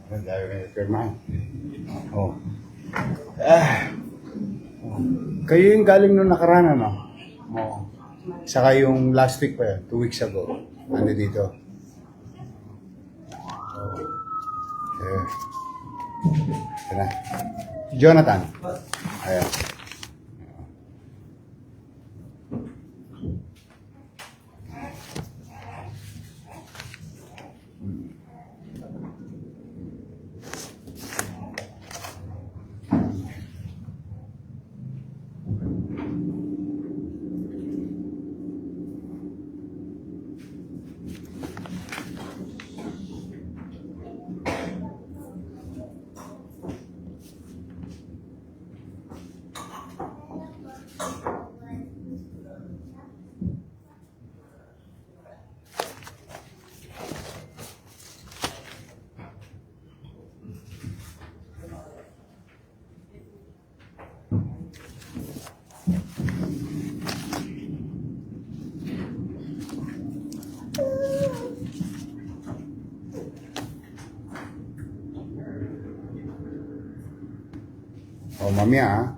Dahil kayo pirmahan. Oh. Ah. Oh. Kayo yung galing nung nakaraan, ano? Oh. Saka yung last week pa yun, 2 weeks ago. Ano dito? Oh. Yeah. Ito na. Jonathan. Ayan. O mamaya,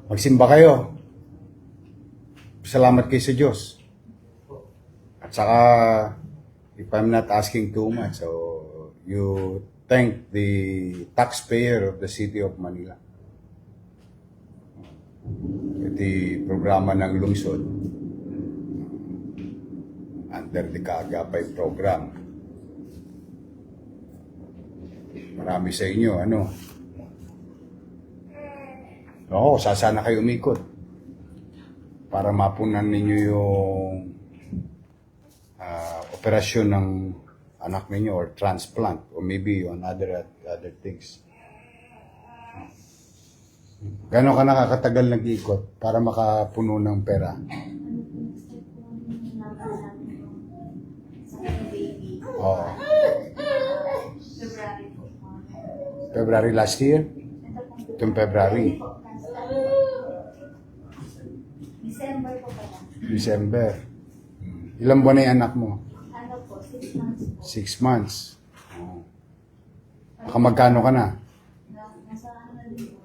magsimba kayo. Salamat kayo sa Diyos. At saka, if I'm not asking too much, so you thank the taxpayer of the City of Manila. Ito programa ng lungsod under the Kaagapay program. Marami sa inyo, ano? Oo, sasana kayo umikot para mapunan ninyo yung operasyon ng anak ninyo or transplant or maybe on other things. Gano'n ka nakakatagal nag-ikot para makapuno ng pera? Oo. February last year? Itong February. December po pala. December. Ilang buwan na yung anak mo? Ano po, 6 months po. 6 months. Oh. Magkano ka na? Nasa ano na din po,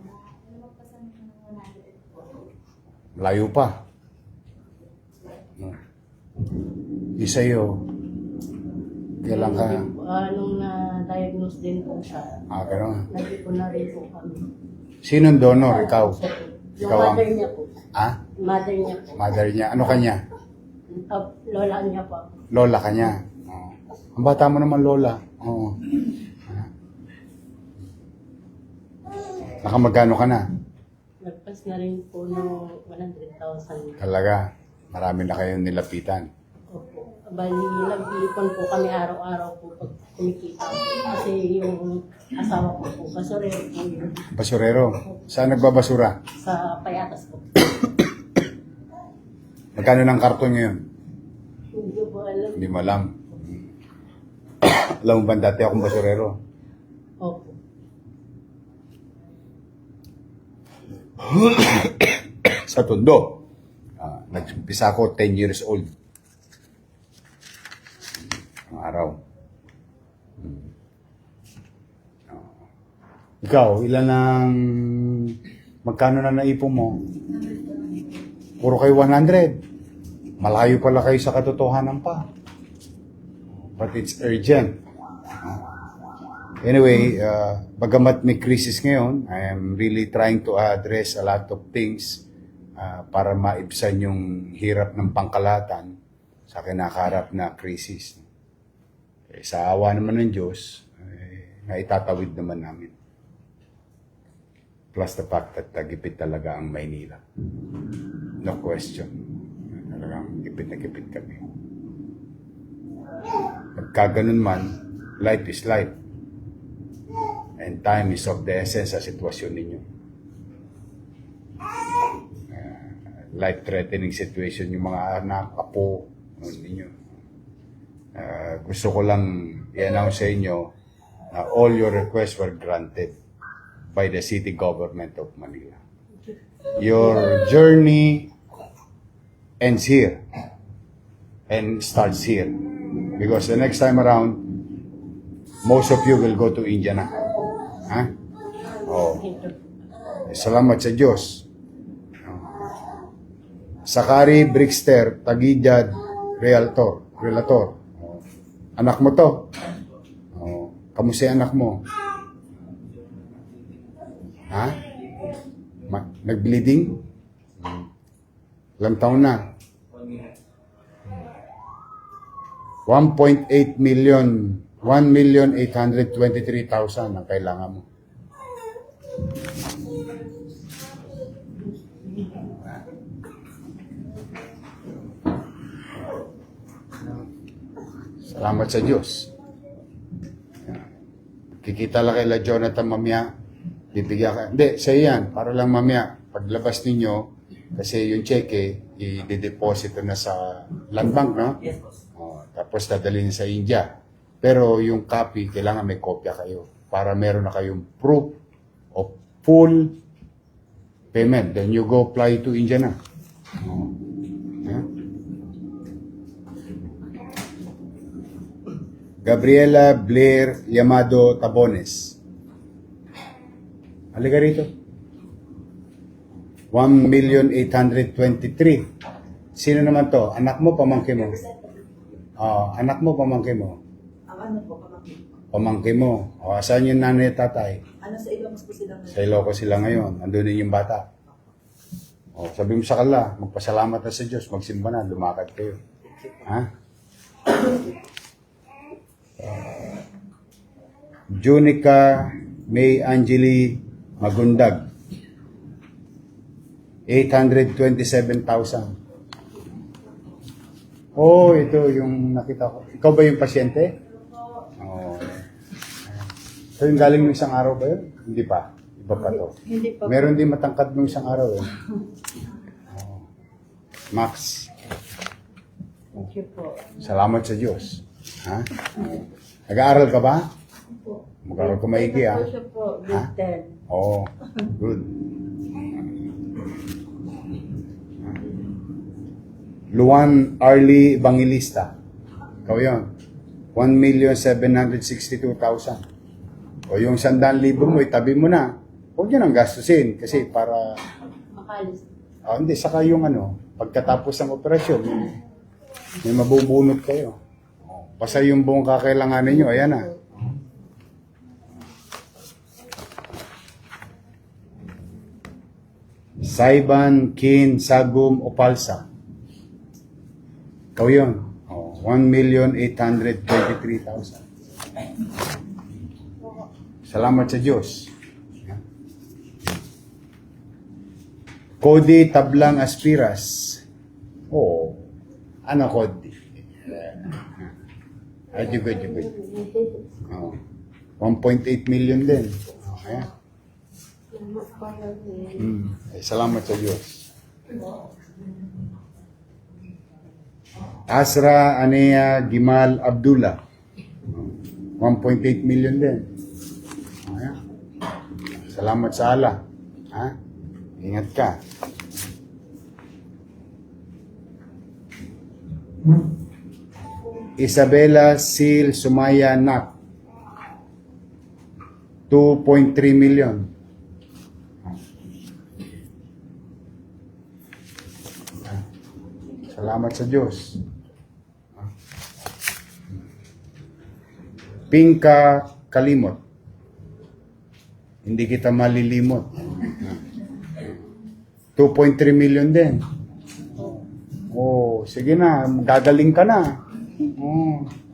lumagpasan ko ng 100 po. Layo pa. Isa yun. Kailan ka? Nung na-diagnose din po siya, Gano'n. nag-ipon na rin po kami. Sinong donor? Ikaw? Yung Ikaw ang... mother niya po. Mother niya po. Mother niya. Ano kanya? Lola niya po. Lola kanya. Oh. Ang bata mo naman, Lola. Oo. Nakamagkano ka na? Nagpas na rin po ng 100,000. Talaga. Marami na kayong nilapitan. Opo. Bali, nag-iipon po kami araw-araw po pag kumikita. Kasi yung asawa ko po, basurero po yun. Basurero. Saan nagbabasura? Sa Payatas po. Magkano ng karton ngayon? Hindi po alam. Hindi mo alam. Alam mo ba dati akong basurero? Opo. Sa Tondo. Nag-umpisa ako 10 years old. Ang araw. Ikaw, ilan ang... Magkano na naipon mo? Puro kayo 100. Malayo pala kayo sa katotohanan pa. But it's urgent. Anyway, bagamat may crisis ngayon, I am really trying to address a lot of things para maibsan yung hirap ng pangkalahatan sa kinakaharap na krisis. Sa awa naman ng Diyos, naitatawid naman namin. Plus the fact that gipit talaga ang Maynila. No question. Talagang gipit na gipit kami. Pagka ganun man, life is life. And time is of the essence sa sitwasyon ninyo. Life-threatening situation yung mga anak, apo, ninyo. Gusto ko lang i-announce sa inyo na all your requests were granted by the city government of Manila. Your journey ends here and starts here. Because the next time around, most of you will go to India na. Ha? Oh. Salamat sa Diyos. Sakari Brickster, Tagidad, Relator. Oh. Anak mo to. Oh. Kamusta yung anak mo? Ha? Nag-bleeding? Ilang taon na? 1.8 million, 1,823,000 ang kailangan mo. Salamat sa Diyos. Kikita lang kay Jonathan mamaya. Bibigyan ka. Hindi, sa yan. Para lang mamaya, paglabas ninyo, kasi yung cheque, i-deposito na sa land bank, no? Yes, boss. Tapos dadalhin sa India. Pero yung copy, kailangan may kopya kayo para meron na kayong proof of full payment. Then you go apply to India na. Yeah. Gabriela Blair Yamado Tabones. Halika rito. 1,823,000. Sino naman to? Anak mo, pamangkin mo? Anak mo, pamangkin mo? Ang ano po, pamangkin. Pamangkin mo. Saan yung nanay at tatay? Ano sa Ilocos po sila ngayon? Sa Ilocos sila ngayon. Andun din yung bata. Sabi mo sa kanila, magpasalamat na sa Diyos, magsimba na, lumakad kayo. Ha? Junica May Angeli Magundag. 827,000. Ito yung nakita ko. Ikaw ba yung pasyente? So yung galing ng isang araw ba yun? Hindi pa. Iba pa to. Hindi pa. Meron din matangkad ng isang araw eh. Max, Thank you po. salamat sa Diyos. Ha? Nag-aaral ka ba? Mag-aaral ka maigi ha? Siya po, grade 10. Good. Luan Arlie Evangelista. Ikaw yun. 1,762,000. Yung 100,000 mo, itabi mo na. Huwag nyo nang gastusin kasi para... Makalis. Hindi, saka yung pagkatapos ng operasyon, may mabubunot kayo. Basta yung buong kakailanganin nyo, ayan na. Saiban, Kin, Sagum, Opalsa. Ikaw yun. 1,823,000. Salamat sa Diyos. Cody Tablang Aspiras. Ano Cody? Good. 1.8 million din. Okay. Salamat sa Diyos. Asra Anea Gimal Abdullah. 1.8 million din. Okay. Salamat sa Allah. Ha? Ingat ka. Isabella Sil Sumaya Nak. 2.3 million. Salamat sa Diyos. Pinka Kalimot. Hindi kita malilimot. 2.3 million din. Sige na, gagaling ka na.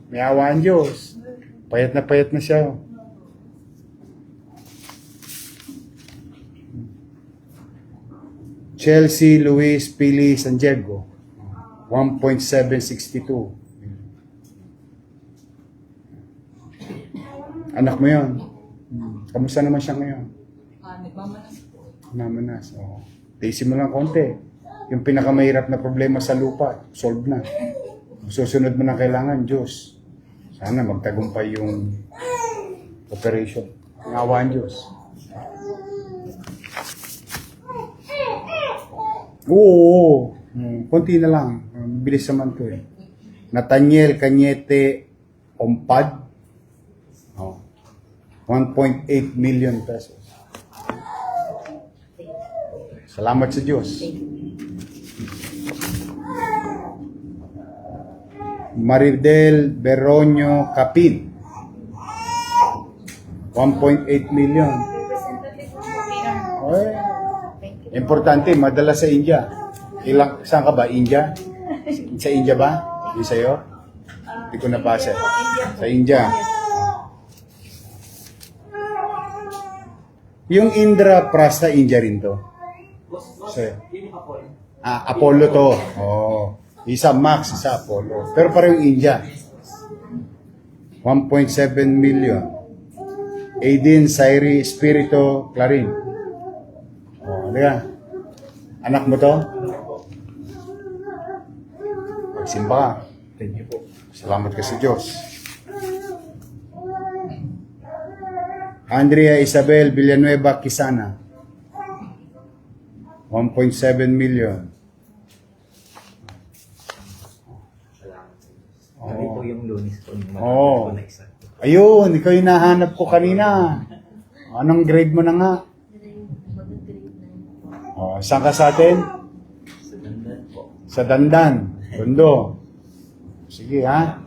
May awa ang Diyos. Payat na siya. Chelsea Luis Pili San Diego. 1.762. Anak mo yun. Kamusta naman siya ngayon? Nagmamanas po. Namanas. Tiisin mo lang konti. Yung pinakamahirap na problema sa lupa, solve na. Susunod mo na kailangan, Diyos. Sana magtagumpay yung operation. Ngawa ang Diyos. Oo. Konti na lang. Bilis naman to eh. Nathaniel Cañete Ompad. Oh. 1.8 million pesos. Salamat sa Diyos. Maridel Beronio Capin. 1.8 million. Representative po Mayor. Oy. Thank you. Importante, madala sa India. Saan ka ba? India? Sa India ba? Yung sa'yo? Hindi ko nabasa. Sa India. Yung Indra Prasta, India rin to. Apollo to. Oh. Isa Max, isa Apollo. Pero parang India. 1.7 million. Aidin, Sairi, Espirito, Clarin. Oh, diba? Anak mo to? Magsimba ka. Thank you po. Salamat ka sa Diyos. Andrea Isabel Villanueva Quisana. 1.7 million. Kami po yung lunis po. Yung Oo. ko na isa. Ayun, ikaw yung nahanap ko kanina. Anong grade mo na nga? Oh, saan ka sa atin? Sa dandan po. Sa Dandan. Tondo. Sige ha.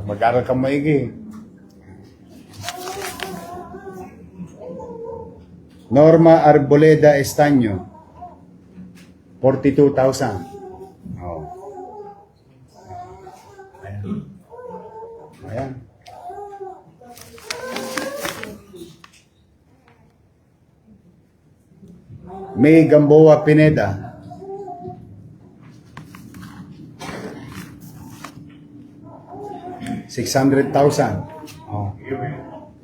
Mag-aral ka maigi. Norma Arboleda Estaño. 42,000. Oh. Ayan. May Gamboa Pineda. $600,000. Oh.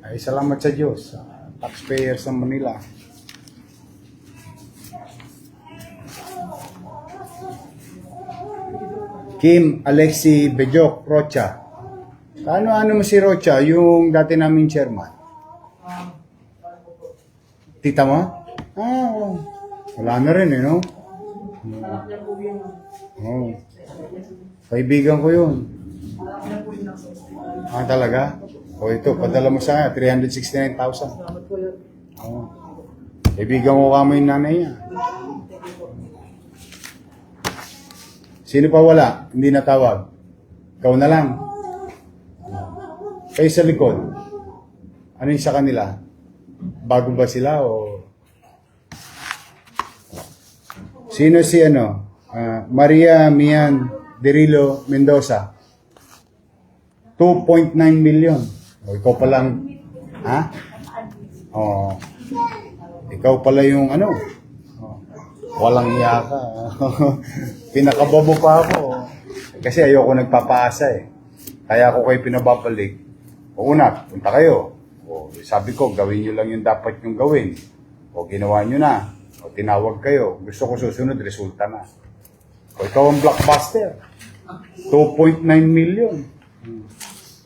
Ay, salamat sa Diyos. Taxpayers ng Manila. Kim Alexi Bejok Rocha. Ano mo si Rocha? Yung dati naming chairman. Tita mo? Oo. Wala na rin no? Oh. Kaibigan ko yun. Talaga? O ito, padala mo sa akin, 369,000. Oh. Kaibigan ko kamo yung nanay niya. Sino pa wala? Hindi natawag. Ikaw na lang. Kayo sa likod. Ano yung sa kanila? Bago ba sila o... Sino si Maria Mian Derilo Mendoza. 2.9 million. O, ikaw pa lang. Ha? O, ikaw pala yung walang iya ka. Pinakababo pa ako. Kasi ayoko nagpapaasa eh. Kaya ako kayo pinababalik. O una, punta kayo. O, sabi ko, gawin nyo lang yung dapat yung gawin. O ginawa nyo na. O tinawag kayo. Gusto ko susunod, resulta na. O ikaw ang blockbuster. 2.9 million.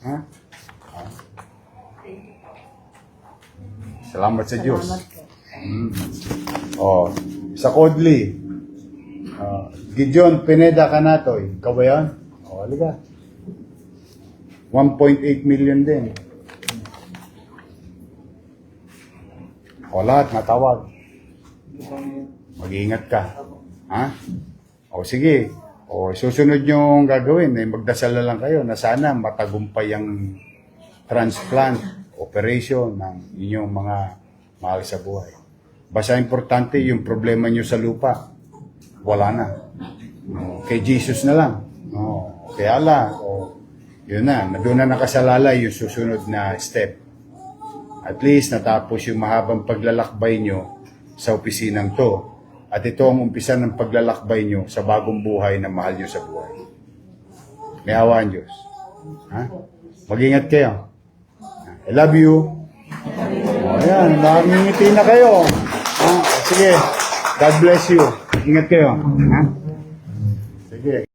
Ha? Salamat sa Diyos. O, sa Kodli. Gideon Pineda Canatoy. Ikaw ba yan? O, halika. 1.8 million din. O, lahat natawag. Mag-iingat ka. Ha? O, sige. O, susunod nyo gagawin. Magdasal na lang kayo na sana matagumpay ang transplant operation ng inyong mga mahal sa buhay. Basta importante yung problema nyo sa lupa. Wala na. O, kay Jesus na lang. O, kay Allah. O, yun na. Doon na nakasalalay yung susunod na step. At least natapos yung mahabang paglalakbay nyo sa opisinang to. At ito ang umpisa ng paglalakbay nyo sa bagong buhay na mahal nyo sa buhay. May awa ang Diyos. Ha? Mag-ingat kayo. I love you. O, ayan, makangingiti na kayo. Ha? Sige, God bless you. Ingat kayo. Ha? Sige.